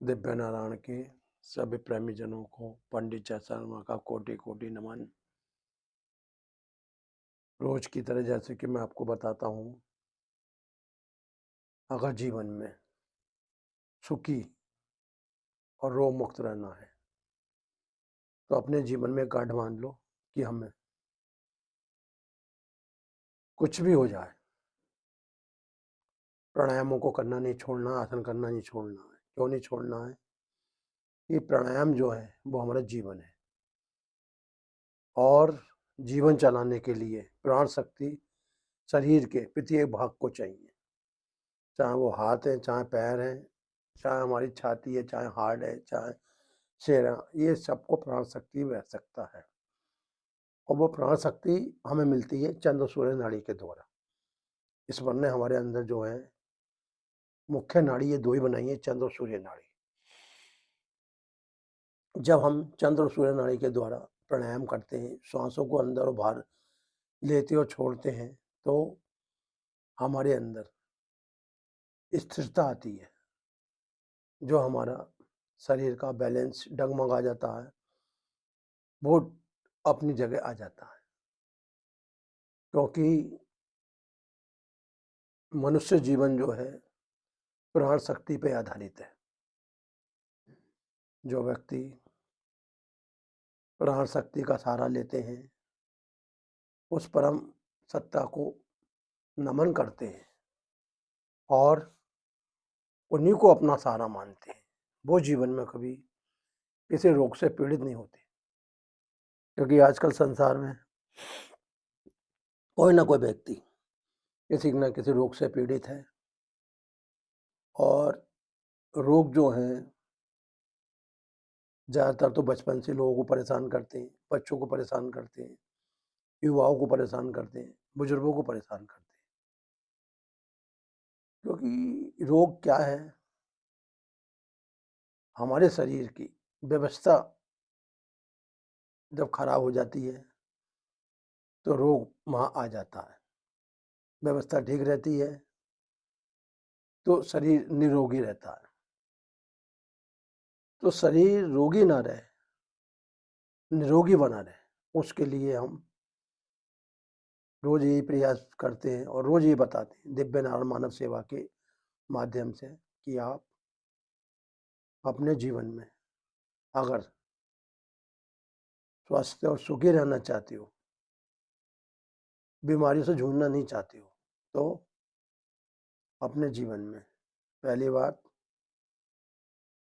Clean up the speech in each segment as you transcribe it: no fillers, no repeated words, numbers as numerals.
दिव्य नारायण के सभी प्रेमी जनों को पंडित जय शर्मा का कोटि कोटि नमन। रोज की तरह जैसे कि मैं आपको बताता हूँ, अगर जीवन में सुखी और रोग मुक्त रहना है तो अपने जीवन में गांठ बांध लो कि हमें कुछ भी हो जाए, प्राणायामों को करना नहीं छोड़ना, आसन करना नहीं छोड़ना है। क्यों नहीं छोड़ना है? ये प्राणायाम जो है वो हमारा जीवन है और जीवन चलाने के लिए प्राण शक्ति शरीर के प्रत्येक भाग को चाहिए, चाहे वो हाथ है, चाहे पैर है, चाहे हमारी छाती है, चाहे हार्ट है, चाहे चेहरा, ये सबको प्राण शक्ति मिल सकता है। और वो प्राण शक्ति हमें मिलती है चंद्र सूर्य नाड़ी के द्वारा। ईश्वर ने हमारे अंदर जो है मुख्य नाड़ी ये दो ही बनाई है, चंद्र और सूर्य नाड़ी। जब हम चंद्र और सूर्य नाड़ी के द्वारा प्राणायाम करते हैं, श्वासों को अंदर और बाहर लेते और छोड़ते हैं, तो हमारे अंदर स्थिरता आती है, जो हमारा शरीर का बैलेंस डगमगा जाता है, वो अपनी जगह आ जाता है। क्योंकि मनुष्य जीवन जो है प्राण शक्ति पे आधारित है। जो व्यक्ति प्राण शक्ति का सहारा लेते हैं, उस परम सत्ता को नमन करते हैं और उन्हीं को अपना सहारा मानते हैं, वो जीवन में कभी किसी रोग से पीड़ित नहीं होते। क्योंकि आजकल संसार में कोई ना कोई व्यक्ति किसी न किसी रोग से पीड़ित है और रोग जो हैं ज़्यादातर तो बचपन से लोगों को परेशान करते हैं, बच्चों को परेशान करते हैं, युवाओं को परेशान करते हैं, बुजुर्गों को परेशान करते हैं। क्योंकि रोग क्या है? हमारे शरीर की व्यवस्था जब खराब हो जाती है तो रोग वहाँ आ जाता है। व्यवस्था ठीक रहती है तो शरीर निरोगी रहता है। तो शरीर रोगी ना रहे, निरोगी बना रहे, उसके लिए हम रोज यही प्रयास करते हैं और रोज ये बताते हैं दिव्य नारायण मानव सेवा के माध्यम से कि आप अपने जीवन में अगर स्वस्थ और सुखी रहना चाहते हो, बीमारियों से जूझना नहीं चाहते हो, तो अपने जीवन में पहली बात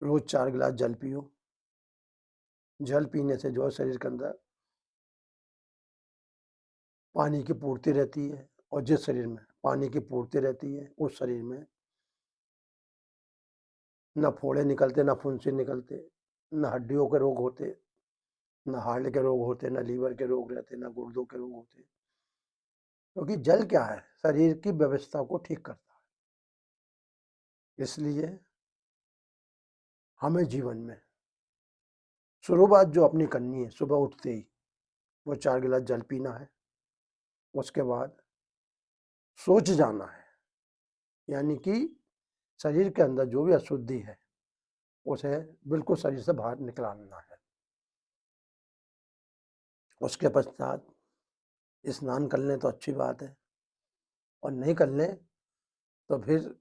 रोज 4 गिलास जल पियो। जल पीने से जो है शरीर के अंदर पानी की पूर्ति रहती है और जिस शरीर में पानी की पूर्ति रहती है उस शरीर में न फोड़े निकलते, न फुंसी निकलते, न हड्डियों के रोग होते, न हार्ट के रोग होते, न लीवर के रोग रहते, न गुर्दों के रोग होते। क्योंकि जल क्या है? शरीर की व्यवस्था को ठीक करता है। इसलिए हमें जीवन में शुरुआत जो अपनी करनी है, सुबह उठते ही वो 4 गिलास जल पीना है। उसके बाद सोच जाना है, यानी कि शरीर के अंदर जो भी अशुद्धि है उसे बिल्कुल शरीर से बाहर निकालना है। उसके पश्चात स्नान कर लें तो अच्छी बात है, और नहीं कर लें तो फिर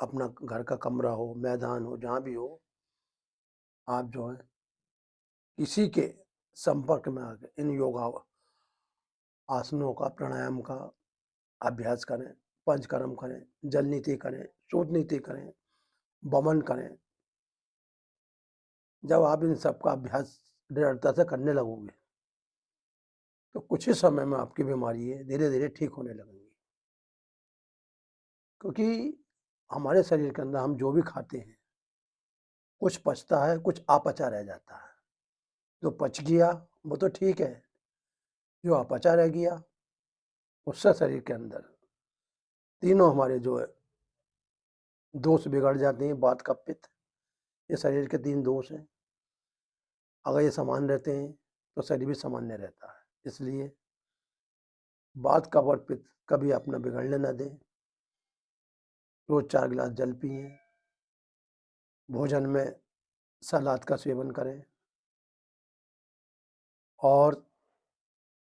अपना घर का कमरा हो, मैदान हो, जहाँ भी हो, आप जो है किसी के संपर्क में आके इन योगा आसनों का, प्राणायाम का अभ्यास करें, पंचकर्म करें, जल नीति करें, सूत नीति करें, वमन करें। जब आप इन सब का अभ्यास दृढ़ता से करने लगोगे तो कुछ ही समय में आपकी बीमारी है धीरे धीरे ठीक होने लगेंगी। क्योंकि हमारे शरीर के अंदर हम जो भी खाते हैं, कुछ पचता है, कुछ अपचा रह जाता है। जो पच गया वो तो ठीक है, जो अपचा रह गया उससे शरीर के अंदर तीनों हमारे जो है दोष बिगड़ जाते हैं। वात, कफ, पित्त, ये शरीर के 3 दोष हैं। अगर ये समान रहते हैं तो शरीर भी सामान्य रहता है। इसलिए वात, कफ और पित्त कभी अपना बिगड़ने न दें। रोज 4 गिलास जल पिए। भोजन में सलाद का सेवन करें और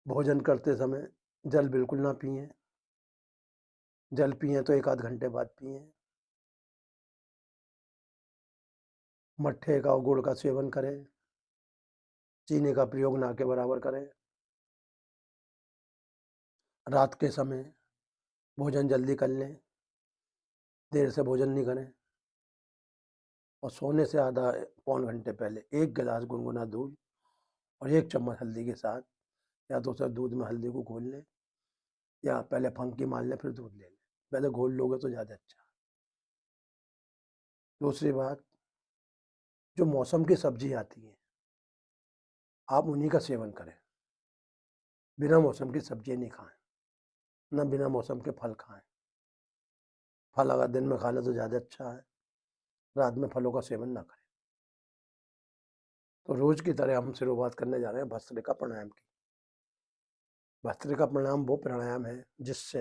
भोजन करते समय जल बिल्कुल ना पिएँ। जल पिएँ तो 1 आध घंटे बाद पिएँ। मट्ठे का और गुड़ का सेवन करें। चीनी का प्रयोग ना के बराबर करें। रात के समय भोजन जल्दी कर लें। देर से भोजन नहीं करें। और सोने से आधा पौन घंटे पहले 1 गिलास गुनगुना दूध और 1 चम्मच हल्दी के साथ, या तो उसे दूध में हल्दी को घोल लें, या पहले फंकी मार लें फिर दूध ले लें। पहले घोल लोगे तो ज़्यादा अच्छा। दूसरी बात, जो मौसम की सब्जी आती हैं, आप उन्हीं का सेवन करें। बिना मौसम की सब्जी नहीं खाएं, ना बिना मौसम के फल खाएं। फल अगर दिन में खा लें तो ज़्यादा अच्छा है। रात में फलों का सेवन ना करें। तो रोज की तरह हम शुरुआत करने जा रहे हैं भस्त्रिका प्राणायाम की। भस्त्रिका प्राणायाम वो प्राणायाम है जिससे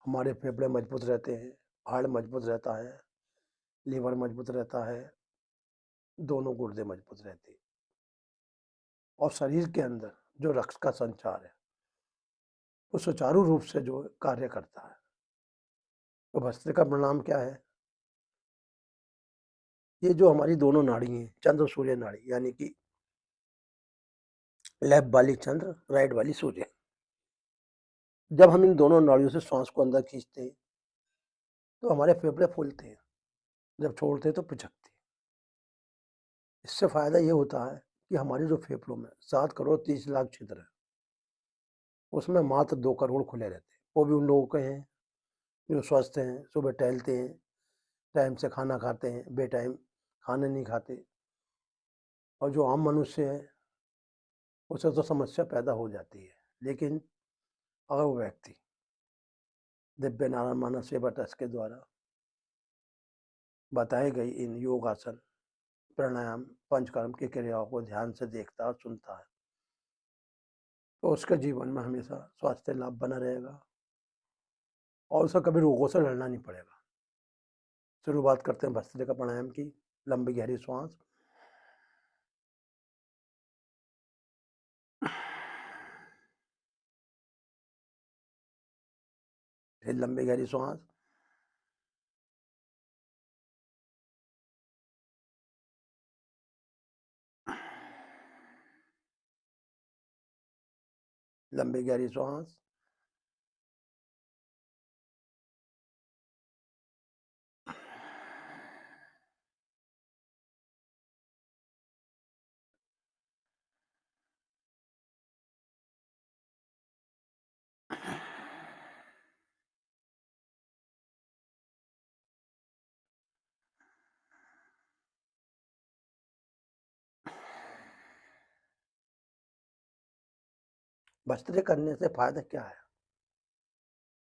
हमारे फेफड़े मजबूत रहते हैं, हार्ट मजबूत रहता है, लीवर मजबूत रहता है, दोनों गुर्दे मजबूत रहते हैं और शरीर के अंदर जो रक्त का संचार है वो सुचारू रूप से जो कार्य करता है। तो भस्त्रिका प्राणायाम क्या है? ये जो हमारी दोनों नाड़ी हैं, चंद्र सूर्य नाड़ी, यानी कि लेफ्ट वाली चंद्र, राइट वाली सूर्य, जब हम इन दोनों नाड़ियों से श्वास को अंदर खींचते हैं तो हमारे फेफड़े फूलते हैं, जब छोड़ते हैं तो पिचकते हैं। इससे फायदा ये होता है कि हमारे जो फेफड़ों में 7 करोड़ 30 लाख छिद्र है, उसमें मात्र 2 करोड़ खुले रहते हैं। वो भी उन लोगों के हैं जो स्वस्थ हैं, सुबह टहलते हैं, टाइम से खाना खाते हैं, बेटाइम खाना नहीं खाते। और जो आम मनुष्य है उसे तो समस्या पैदा हो जाती है। लेकिन अगर वो व्यक्ति दिव्य नारायण मानव सेवा ट्रस्ट के द्वारा बताई गई इन योगासन, प्राणायाम, पंचकर्म की क्रियाओं को ध्यान से देखता और सुनता है तो उसके जीवन में हमेशा स्वास्थ्य लाभ बना रहेगा और उसे कभी रोगों से लड़ना नहीं पड़ेगा। शुरुआत करते हैं भस्त्रिका प्राणायाम की। लंबी गहरी सांस, फिर लंबी गहरी सांस, लंबी गहरी सांस, भस्त्रिका करने से फायदा क्या है?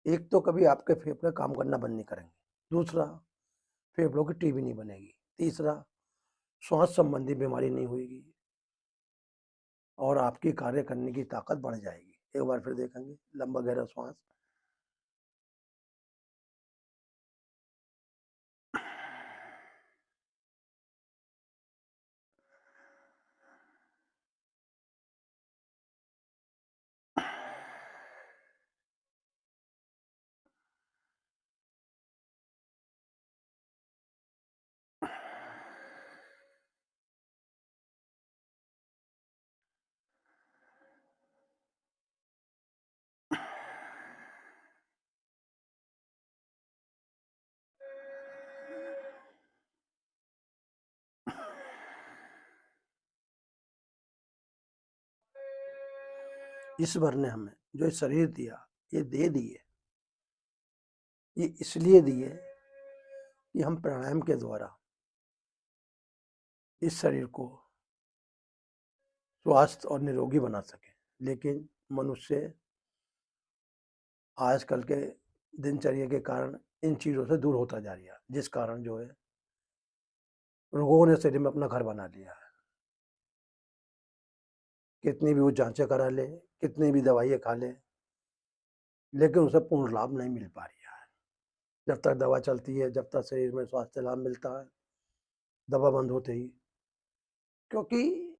एक तो कभी आपके फेफड़े काम करना बंद नहीं करेंगे। दूसरा, फेफड़ों की टीबी नहीं बनेगी। तीसरा, श्वास संबंधी बीमारी नहीं होगी और आपकी कार्य करने की ताकत बढ़ जाएगी। एक बार फिर देखेंगे, लंबा गहरा श्वास, ईश्वर ने हमें जो शरीर दिया, ये दे दिए, ये इसलिए दिए कि हम प्राणायाम के द्वारा इस शरीर को स्वस्थ और निरोगी बना सके। लेकिन मनुष्य आजकल के दिनचर्या के कारण इन चीज़ों से दूर होता जा रहा है, जिस कारण जो है रोगों ने शरीर में अपना घर बना लिया है। कितनी भी वो जांचें करा ले, कितनी भी दवाइयाँ खा ले, लेकिन उसे पूर्ण लाभ नहीं मिल पा रहा है। जब तक दवा चलती है, जब तक शरीर में स्वास्थ्य लाभ मिलता है, दवा बंद होते ही। क्योंकि